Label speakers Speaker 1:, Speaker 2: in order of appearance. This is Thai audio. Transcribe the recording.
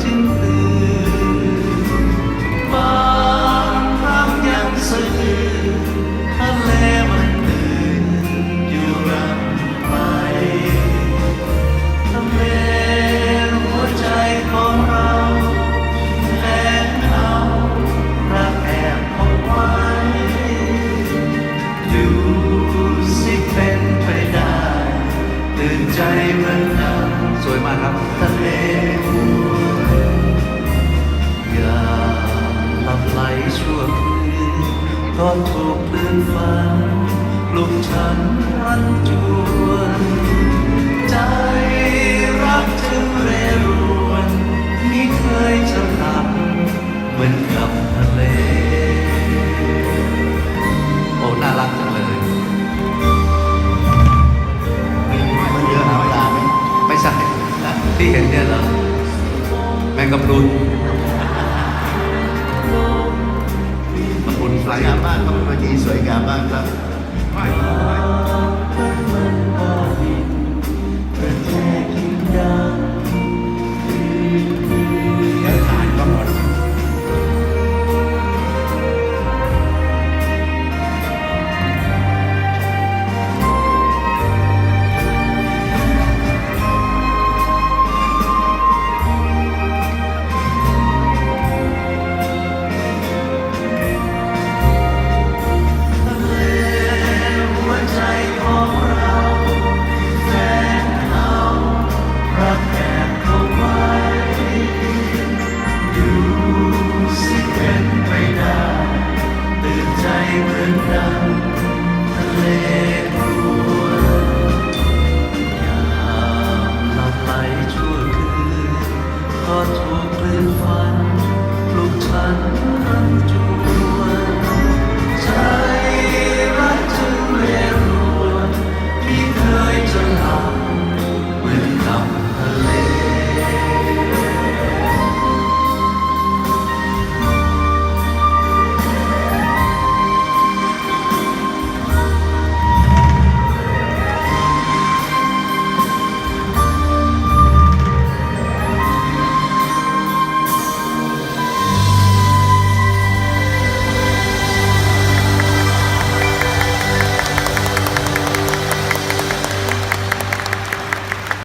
Speaker 1: จึงตื่นบางครั้งยังสะอื้นทะเลมันตื่นอยู่รำไปทะเลหัวใจของเราแลกเอารักแอบเอาไว้ดูสิเป็นไปได้ตื่นใจเหมือนกันสวยมากครับทะเลอย่าหลับไหลชั่วคืนก็ถูกคลื่นฝันปลุกฉันรันจวนใจรักถึงเรรวนมิเคยจะหลับเหมือนกับทะเลโอ้น่ารักจังเลย
Speaker 2: มันเยอะธรรมดาไหม
Speaker 1: ไม่ใช่ที่เห็นเนี่ยเหรอแมงกะพรุนกะพรุน
Speaker 2: ส
Speaker 1: ไฟ
Speaker 2: วยงามมากครับเมื่อกี้สวยงามมากครับ
Speaker 1: แต่แค่คิดได้